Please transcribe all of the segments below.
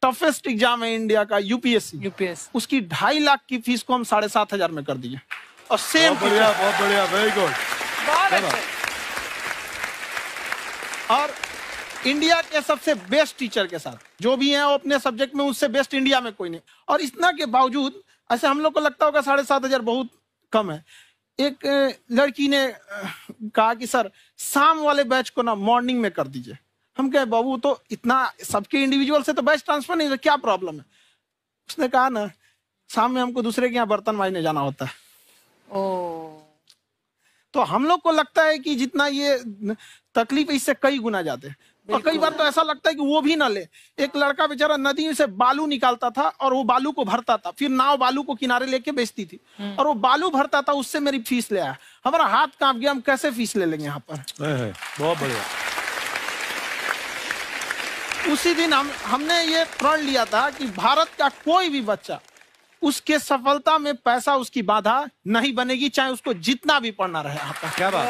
Toughest exam है India का, UPSC, उसकी 2.5 लाख की फीस को हम 7,500 में कर दिए। और सेम बहुत बढ़िया, वेरी गुड। और इंडिया के सबसे बेस्ट टीचर के साथ जो भी हैं वो अपने सब्जेक्ट में उससे बेस्ट इंडिया में कोई नहीं। और इतना के बावजूद ऐसे हम लोग को लगता होगा 7,500 बहुत कम है। एक लड़की ने कहा कि सर शाम वाले बैच को ना मॉर्निंग में कर दीजिए। हम कहे बाबू तो इतना सबके इंडिविजुअल से तो बैच ट्रांसफर नहीं है, क्या प्रॉब्लम है? उसने कहा ना शाम में हमको दूसरे के यहाँ बर्तन मांजने जाना होता है। तो हम लोग को लगता है कि जितना ये तकलीफ इससे कई गुना जाते हैं। और कई बार तो ऐसा लगता है कि वो भी ना ले। एक लड़का बेचारा नदी से बालू निकालता था और वो बालू को भरता था, फिर नाव बालू को किनारे लेके बेचती थी और वो बालू भरता था, उससे मेरी फीस ले आया। हमारा हाथ कांप गया, हम कैसे फीस ले लेंगे यहाँ पर। बहुत बढ़िया। उसी दिन हमने ये प्रण लिया था कि भारत का कोई भी बच्चा उसके सफलता में पैसा उसकी बाधा नहीं बनेगी, चाहे उसको जितना भी पढ़ना रहे यहाँ पर। क्या बात।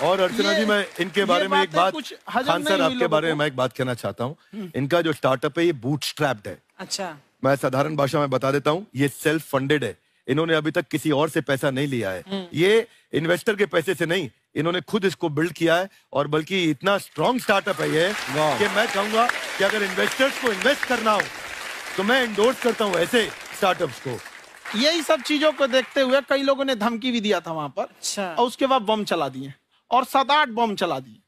और अर्चना जी, मैं इनके बारे में एक बात, खान सर आपके बारे में मैं एक बात कहना चाहता हूँ। इनका जो स्टार्टअप है ये बूटस्ट्रैप्ड है। अच्छा, मैं साधारण भाषा में बता देता हूँ, ये सेल्फ फंडेड है। इन्होंने अभी तक किसी और से पैसा नहीं लिया है। ये इन्वेस्टर के पैसे से नहीं, इन्होंने खुद इसको बिल्ड किया है। और बल्कि इतना स्ट्रॉन्ग स्टार्टअप है ये कि मैं कहूंगा कि अगर इन्वेस्टर्स को इन्वेस्ट करना हो तो मैं इंडोर्स करता हूँ ऐसे स्टार्टअप्स को। यही सब चीजों को देखते हुए कई लोगों ने धमकी भी दिया था वहां पर। अच्छा। और उसके बाद बम चला दिए और 7-8 बम चला दिए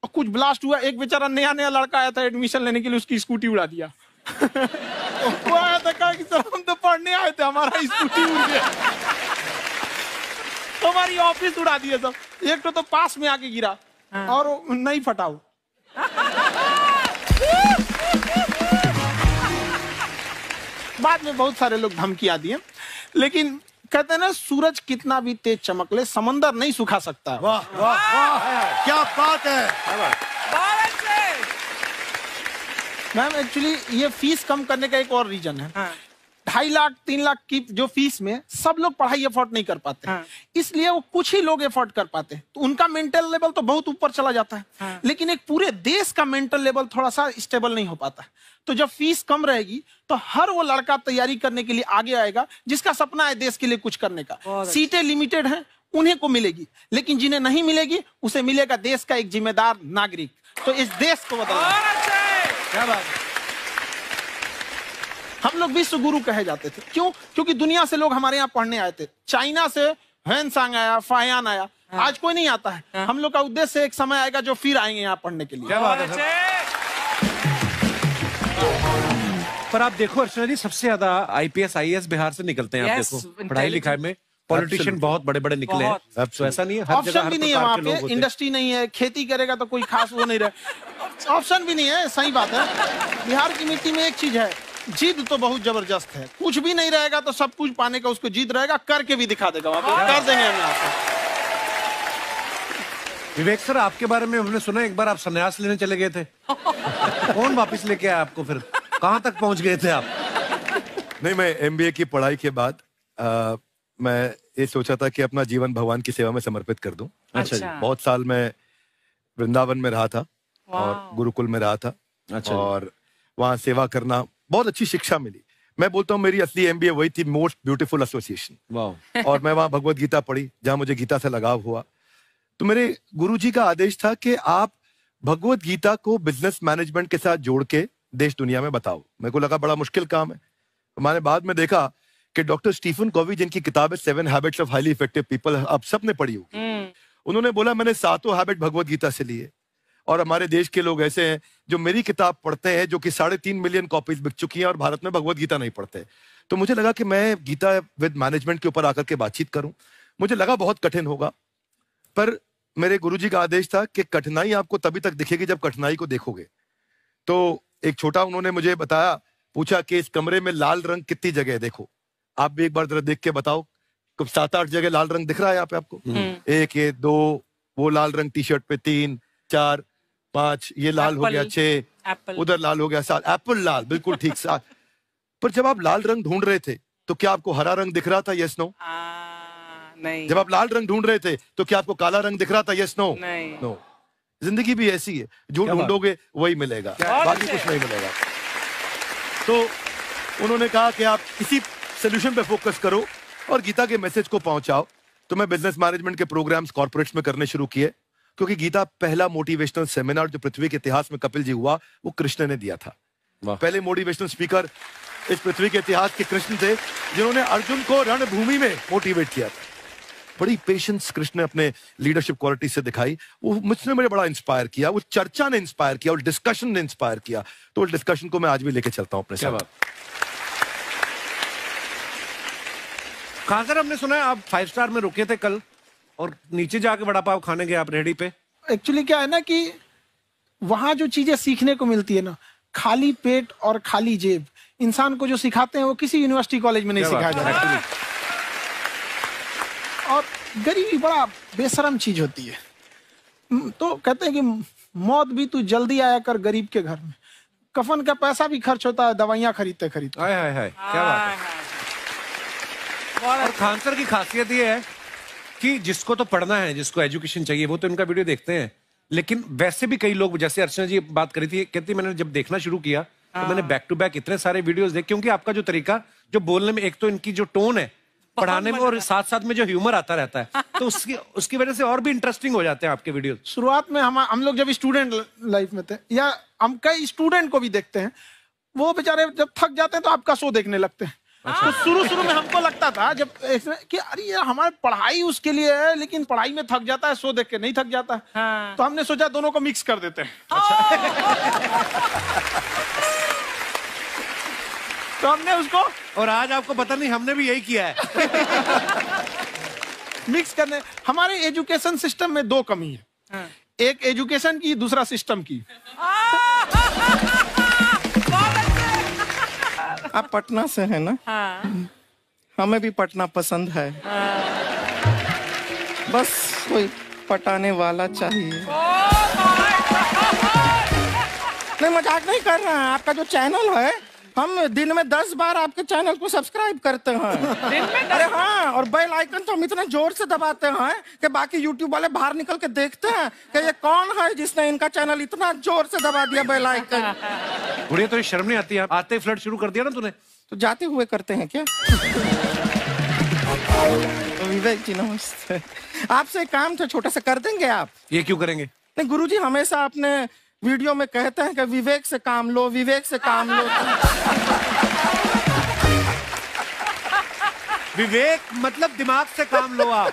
और कुछ ब्लास्ट हुआ। एक बेचारा नया लड़का आया था एडमिशन लेने के लिए, उसकी स्कूटी उड़ा दिया। वो आया था, कहा कि सर हम तो पढ़ने आए थे, हमारा स्कूटी उड़ गया। हमारी ऑफिस उड़ा दिए सब। एक तो पास में आके गिरा और नहीं फटा वो। बाद में बहुत सारे लोग धमकियां दिए, लेकिन कहते हैं ना सूरज कितना भी तेज चमक ले समंदर नहीं सुखा सकता। वाह वाह वाह, क्या बात है। मैम एक्चुअली ये फीस कम करने का एक और रीजन है। 2.5 लाख 3 लाख की जो फीस में सब लोग पढ़ाई एफोर्ड नहीं कर पाते। इसलिए वो कुछ ही लोग एफोर्ड कर पाते हैं, तो उनका मेंटल लेवल तो बहुत ऊपर चला जाता है। लेकिन एक पूरे देश का मेंटल लेवल थोड़ा सा स्टेबल नहीं हो पाता। तो जब फीस कम रहेगी तो हर वो लड़का तैयारी करने के लिए आगे आएगा जिसका सपना है देश के लिए कुछ करने का। सीटें लिमिटेड हैं, उन्हें को मिलेगी, लेकिन जिन्हें नहीं मिलेगी उसे मिलेगा देश का एक जिम्मेदार नागरिक। तो इस देश को बदलना। क्या बात है। हम लोग विश्व गुरु कहे जाते थे, क्यों? क्योंकि दुनिया से लोग हमारे यहाँ पढ़ने आए थे। चाइना से ह्वेनसांग आया, फायान आया, आज कोई नहीं आता है। हम लोग का उद्देश्य एक समय आएगा जो फिर आएंगे यहाँ पढ़ने के लिए। क्या बात है। पर आप देखो अर्चना जी, सबसे ज्यादा आईपीएस आईएएस बिहार से निकलते हैं। आप देखो पढ़ाई लिखाई में पॉलिटिशियन बहुत बड़े बड़े निकले हैं। तो ऐसा नहीं है, हर जगह ऑप्शन भी नहीं है वहाँ पे, इंडस्ट्री नहीं है, खेती करेगा तो कोई खास वो नहीं रहे। ऑप्शन भी नहीं है, सही बात है। बिहार की मिट्टी में एक चीज है, जिद तो बहुत जबरदस्त है। कुछ भी नहीं रहेगा तो सब कुछ पाने का उसको जिद रहेगा, करके भी दिखा देगा। वहाँ पे कर देंगे हम यहाँ पे। विवेक सर, आपके बारे में हमने सुना एक बार आप संन्यास लेने चले गए थे। कौन वापस लेके आया आपको? फिर कहाँ तक पहुंच गए थे आप? नहीं, मैं एमबीए की पढ़ाई के बाद मैं ये सोचा था कि अपना जीवन भगवान की सेवा में समर्पित कर दूं। अच्छा जी। बहुत साल मैं वृंदावन में रहा था और गुरुकुल में रहा था। अच्छा। और वहाँ सेवा करना, बहुत अच्छी शिक्षा मिली। मैं बोलता हूँ मेरी असली एमबीए वही थी, मोस्ट ब्यूटीफुल एसोसिएशन। वाह। और मैं वहाँ भगवत गीता पढ़ी, जहाँ मुझे गीता से लगाव हुआ। तो मेरे गुरुजी का आदेश था कि आप भगवत गीता को बिजनेस मैनेजमेंट के साथ जोड़ के देश दुनिया में बताओ। मेरे को लगा बड़ा मुश्किल काम है। मैंने बाद में देखा कि डॉक्टर स्टीफन कॉवी, जिनकी किताब है 7 habits of highly effective people, आप सबने पढ़ी होगी, उन्होंने बोला मैंने 7 हैबिट भगवत गीता से लिए। और हमारे देश के लोग ऐसे हैं जो मेरी किताब पढ़ते हैं, जो कि 3.5 मिलियन कॉपीज बिक चुकी हैं, और भारत में भगवत गीता नहीं पढ़ते। तो मुझे लगा कि मैं गीता विद मैनेजमेंट के ऊपर आकर के बातचीत करूं। मुझे लगा बहुत कठिन होगा, पर मेरे गुरुजी का आदेश था कि कठिनाई आपको तभी तक दिखेगी जब कठिनाई को देखोगे। तो एक छोटा उन्होंने मुझे बताया, पूछा कि इस कमरे में लाल रंग कितनी जगह है, देखो आप भी एक बार जरा देख के बताओ। 7-8 जगह लाल रंग दिख रहा है यहाँ पे आपको? 1 ये 2, वो लाल रंग टी शर्ट पे 3 4 5, ये लाल हो गया 6, उधर लाल हो गया 7, एप्पल लाल, बिल्कुल ठीक 7। पर जब आप लाल रंग ढूंढ रहे थे तो क्या आपको हरा रंग दिख रहा था? Yes no? नहीं। जब आप लाल रंग ढूंढ रहे थे तो क्या आपको काला रंग दिख रहा था? Yes no? नहीं। नो। जिंदगी भी ऐसी है, जो ढूंढोगे वही मिलेगा, बाकी कुछ नहीं मिलेगा। तो उन्होंने कहा कि आप इसी सोल्यूशन पे फोकस करो और गीता के मैसेज को पहुंचाओ। तो मैं बिजनेस मैनेजमेंट के प्रोग्राम्स कॉर्पोरेट्स में करने शुरू किए, क्योंकि गीता पहला मोटिवेशनल सेमिनार जो पृथ्वी के इतिहास में कपिल जी हुआ, वो कृष्ण ने दिया था। पहले मोटिवेशनल स्पीकर इस पृथ्वी के इतिहास के कृष्ण थे, जिन्होंने अर्जुन को रणभूमि में मोटिवेट किया था। बड़ी पेशेंस कृष्ण ने अपने लीडरशिप क्वालिटी से दिखाई, वो मुझसे मुझे बड़ा इंस्पायर किया, वो चर्चा ने इंस्पायर किया और डिस्कशन ने इंस्पायर किया। तो उस डिस्कशन को मैं आज भी लेके चलता हूं अपने साथ। कहां सर, हमने सुना है आप 5 स्टार में रुके थे कल और नीचे जाके वड़ा पाव खाने गए आप रेहड़ी पे। एक्चुअली क्या है ना कि वहां जो चीजें सीखने को मिलती है ना, खाली पेट और खाली जेब इंसान को जो सिखाते हैं वो किसी यूनिवर्सिटी कॉलेज में नहीं सिखाया जाता। और गरीबी बड़ा बेशरम चीज होती है। तो कहते हैं कि मौत भी तू जल्दी आया कर गरीब के घर में, कफन का पैसा भी खर्च होता है दवाइयां खरीदते खरीदते। हाय हाय हाय, क्या बात है। और खान सर की खासियत ये है कि जिसको तो पढ़ना है, जिसको एजुकेशन चाहिए, वो तो इनका वीडियो देखते हैं, लेकिन वैसे भी कई लोग, जैसे अर्चना जी बात करी थी, कहती मैंने जब देखना शुरू किया तो मैंने बैक टू बैक इतने सारे वीडियोस देखे, क्योंकि आपका जो तरीका जो बोलने में, एक तो इनकी जो टोन है पढ़ाने में, और साथ साथ में जो ह्यूमर आता रहता है, तो उसकी वजह से और भी इंटरेस्टिंग हो जाते हैं आपके वीडियो। शुरुआत में हम लोग जब स्टूडेंट लाइफ में थे, या हम कई स्टूडेंट को भी देखते हैं, वो बेचारे जब थक जाते हैं तो आपका शो देखने लगते हैं। तो शुरू में हमको लगता था जब कि अरे ये हमारी पढ़ाई उसके लिए है, लेकिन पढ़ाई में थक जाता है, शो देख के नहीं थक जाता। हाँ। तो हमने सोचा दोनों को मिक्स कर देते हैं। तो हमने उसको, और आज आपको पता नहीं हमने भी यही किया है। मिक्स करने। हमारे एजुकेशन सिस्टम में 2 कमी है। हाँ। एक एजुकेशन की, दूसरा सिस्टम की। आप पटना से हैं ना? हाँ। हमें भी पटना पसंद है। हाँ। बस कोई पटाने वाला चाहिए। नहीं, मजाक नहीं कर रहे हैं। आपका जो चैनल है, हम दिन में 10 बार आपके चैनल को सब्सक्राइब करते हैं। दिन में? अरे हाँ, और बेल आइकन तो हम इतना जोर से दबाते हैं कि बाकी यूट्यूब वाले बाहर निकल के देखते हैं कि ये कौन है जिसने इनका चैनल इतना जोर से दबा दिया बेल आइकन। बुढ़िया, तो शर्म नहीं आती है? आते ही फ्लर्ट शुरू कर दिया ना तूने। तो जाते हुए करते हैं क्या? तो विवेक जी नमस्ते, आपसे काम था छोटा सा, कर देंगे आप? ये क्यों करेंगे? नहीं, गुरुजी हमेशा अपने वीडियो में कहते हैं कि विवेक से काम लो, विवेक से काम लो। विवेक मतलब दिमाग से काम लो आप।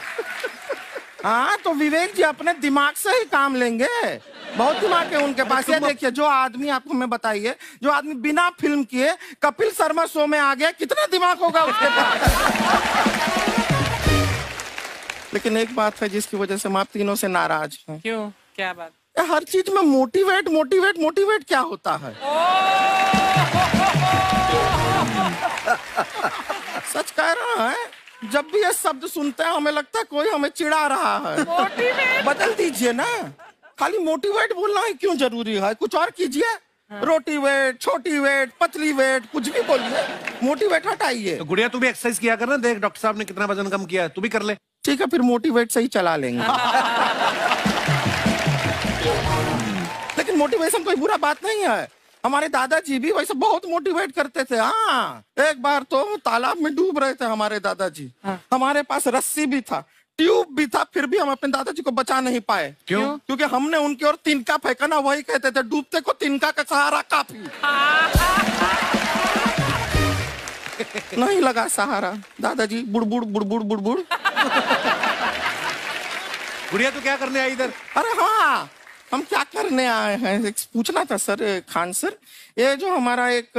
हाँ, तो विवेक जी अपने दिमाग से ही काम लेंगे, बहुत दिमाग है उनके पास। ये देखिए, जो आदमी, आपको मैं बताइए, जो आदमी बिना फिल्म किए कपिल शर्मा शो में आ गया, कितना दिमाग होगा उसके पास। लेकिन एक बात है जिसकी वजह से हम आप तीनों से नाराज हैं। क्यों? क्या बात? हर चीज में मोटिवेट मोटिवेट मोटिवेट क्या होता है? सच कह रहा है, जब भी ये शब्द सुनते हैं हमें लगता है कोई हमें चिढ़ा रहा है। बदल दीजिए ना, खाली मोटिवेट बोलना ही क्यों जरूरी है? कुछ और कीजिए। रोटी वेट, छोटी वेट, पतली वेट, कुछ भी बोलिए, मोटिवेट हटाइए। तो गुड़िया, तू भी एक्सरसाइज किया कर ना, देख डॉक्टर साहब ने कितना वजन कम किया है, तू भी कर ले। ठीक है, फिर मोटिवेट से ही चला लेंगे। लेकिन मोटिवेशन कोई बुरा बात नहीं है। हमारे दादाजी भी वैसे बहुत मोटिवेट करते थे। हाँ, एक बार तो तालाब में डूब रहे थे हमारे दादाजी। हाँ। हमारे पास रस्सी भी था, ट्यूब भी था, फिर भी हम अपने दादाजी को बचा नहीं पाए। क्यों? क्योंकि हमने उनकी ओर तिनका फेंका ना, वही कहते थे डूबते को तिनका का सहारा काफी। नहीं लगा सहारा, दादाजी बुड़बुड़ बुड़बुड़ बुड़बुड़। गुड़िया, तू क्या करने आई इधर? अरे हाँ, हम क्या करने आए हैं, एक पूछना था सर, खान सर, ये जो हमारा एक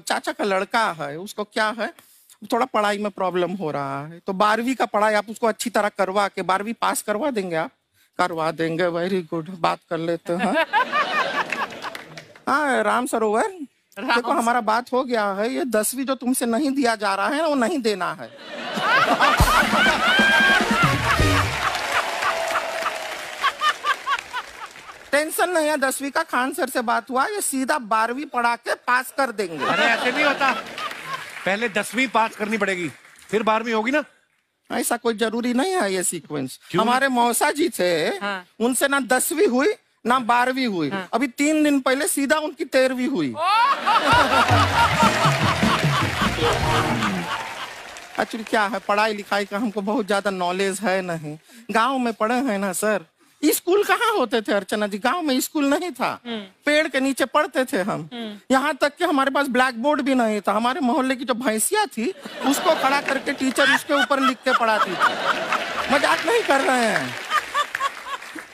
चाचा का लड़का है, उसको क्या है, थोड़ा पढ़ाई में प्रॉब्लम हो रहा है, तो 12वीं का पढ़ाई आप उसको अच्छी तरह करवा के 12वीं पास करवा देंगे आप? करवा देंगे, वेरी गुड, बात कर लेते हैं। हाँ, राम सरोवर, देखो हमारा बात हो गया है, ये 10वीं जो तुमसे नहीं दिया जा रहा है वो नहीं देना है। टेंशन नहीं है, 10वीं का खान सर से बात हुआ, ये सीधा 12वीं पढ़ा के पास कर देंगे। अरे ऐसे नहीं होता, पहले 10वीं पास करनी पड़ेगी, फिर 12वीं होगी ना। ऐसा कोई जरूरी नहीं है ये सीक्वेंस। हमारे मौसा जी थे, उनसे ना 10वीं हुई ना 12वीं हुई, अभी 3 दिन पहले सीधा उनकी 13वीं हुई। एक्चुअली क्या है, पढ़ाई लिखाई का हमको बहुत ज्यादा नॉलेज है नहीं, गांव में पढ़े हैं ना सर। स्कूल कहाँ होते थे अर्चना जी, गांव में स्कूल नहीं था, पेड़ के नीचे पढ़ते थे हम। यहाँ तक कि हमारे पास ब्लैक बोर्ड भी नहीं था, हमारे मोहल्ले की जो भैंसिया थी उसको खड़ा करके टीचर उसके ऊपर लिख के पढ़ाती थी। मजाक नहीं कर रहे हैं।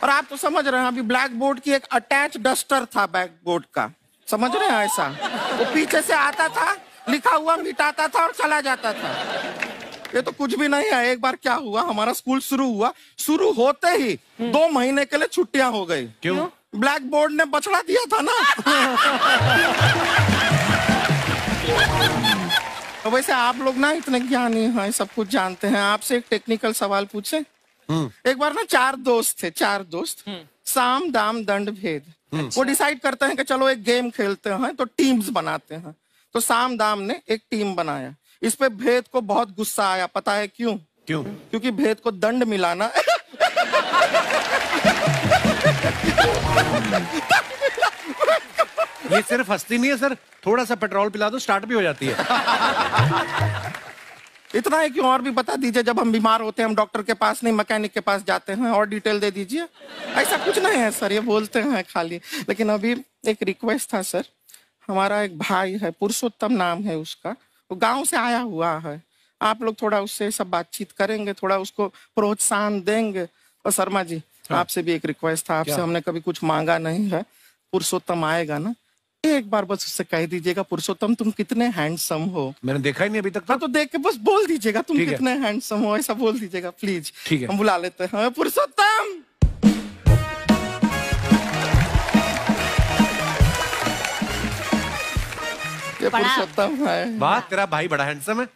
और आप तो समझ रहे हैं, अभी ब्लैक बोर्ड की एक अटैच डस्टर था बैक बोर्ड का, समझ रहे हैं ऐसा, वो पीछे से आता था, लिखा हुआ मिटाता था और चला जाता था। ये तो कुछ भी नहीं है। एक बार क्या हुआ, हमारा स्कूल शुरू हुआ, शुरू होते ही 2 महीने के लिए छुट्टियां हो गई। क्यों? ब्लैक बोर्ड ने बछड़ा दिया था ना। तो वैसे आप लोग ना इतने ज्ञानी हैं, सब कुछ जानते हैं। आपसे एक टेक्निकल सवाल पूछे। एक बार ना 4 दोस्त थे, 4 दोस्त, साम दाम दंड भेद। वो डिसाइड करते हैं कि चलो एक गेम खेलते हैं, तो टीम्स बनाते हैं। तो साम दाम ने एक टीम बनाया। इस पे भेद को बहुत गुस्सा आया, पता है क्यों? क्यों? क्योंकि भेद को दंड मिलाना ये सिर्फ हंसती नहीं है सर, थोड़ा सा पेट्रोल पिला दो स्टार्ट भी हो जाती है। इतना है, क्यों और भी बता दीजिए। जब हम बीमार होते हैं हम डॉक्टर के पास नहीं मैकेनिक के पास जाते हैं, और डिटेल दे दीजिए। ऐसा कुछ नहीं है सर, ये बोलते हैं खाली। लेकिन अभी एक रिक्वेस्ट था सर, हमारा एक भाई है, पुरुषोत्तम नाम है उसका, वो गांव से आया हुआ है। आप लोग थोड़ा उससे सब बातचीत करेंगे, थोड़ा उसको प्रोत्साहन देंगे। और शर्मा जी, आपसे भी एक रिक्वेस्ट था, आपसे हमने कभी कुछ मांगा नहीं है। पुरुषोत्तम आएगा ना, एक बार बस उससे कह दीजिएगा, पुरुषोत्तम तुम कितने हैंडसम हो। मैंने देखा ही नहीं अभी तक। तो देख के बस बोल दीजिएगा तुम कितने हैंडसम हो, ऐसा बोल दीजिएगा प्लीज। ठीक है, हम बुला लेते हैं पुरुषोत्तम। ये पुरुषोत्तम है। वाह, तेरा भाई बड़ा हैंडसम है।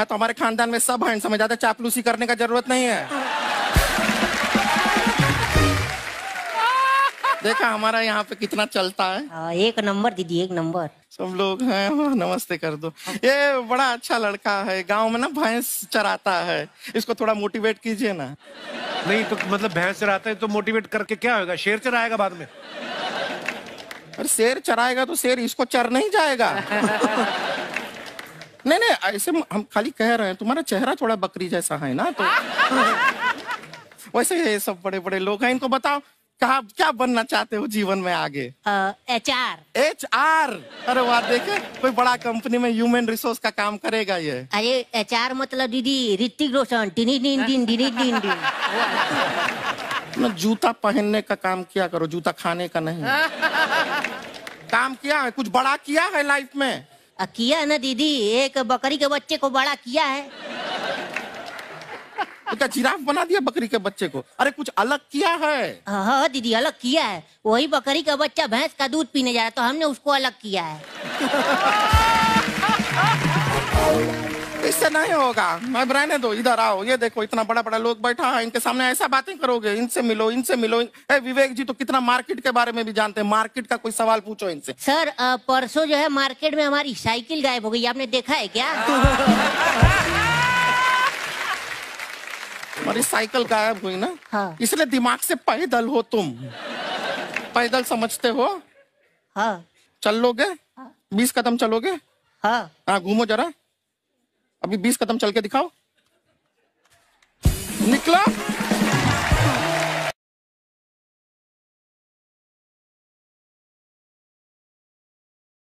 तो हमारे खानदान में सब हैंडसम है, ज्यादा चापलूसी करने का जरूरत नहीं है। देखा हमारा यहाँ पे कितना चलता है। एक नंबर दीदी, एक नंबर। सब लोग हैं, नमस्ते कर दो। ये बड़ा अच्छा लड़का है, गांव में ना भैंस चराता है, इसको थोड़ा मोटिवेट कीजिए ना। नहीं तो मतलब भैंस चराता है तो मोटिवेट करके क्या होगा, शेर चराएगा बाद में? अरे शेर चराएगा तो शेर इसको चर नहीं जाएगा। नहीं नहीं, ऐसे हम खाली कह रहे हैं, तुम्हारा चेहरा थोड़ा बकरी जैसा है ना, तो वैसे ये सब बड़े बड़े लोग हैं। इनको बताओ कहा क्या बनना चाहते हो जीवन में आगे? HR। HR? अरे वाह, देखे कोई बड़ा कंपनी में ह्यूमन रिसोर्स का काम करेगा ये। अरे HR मतलब दीदी ऋतिक रोशन। ना जूता पहनने का काम किया करो, जूता खाने का नहीं। काम किया है, कुछ बड़ा किया है लाइफ में? किया है ना दीदी, एक बकरी के बच्चे को बड़ा किया है। तो क्या जिराफ बना दिया बकरी के बच्चे को? अरे कुछ अलग किया है। हाँ दीदी, अलग किया है। वही बकरी का बच्चा भैंस का दूध पीने जा रहा तो हमने उसको अलग किया है। इससे नहीं होगा, मैं रहने दो, इधर आओ। ये देखो इतना बड़ा बड़ा लोग बैठा है, इनके सामने ऐसा बातें करोगे? इनसे मिलो, इनसे मिलो। विवेक जी तो कितना मार्केट के बारे में भी जानते हैं, मार्केट का कोई सवाल पूछो इनसे। सर परसों जो है मार्केट में हमारी साइकिल गायब हो गई, आपने देखा है क्या? हमारी साइकिल गायब हुई ना? हाँ। इसलिए दिमाग से पैदल हो तुम, पैदल समझते हो? हाँ। चल लोगे? 20 कदम चलोगे? हाँ, घूमो जरा, अभी 20 कदम चल के दिखाओ। निकलो।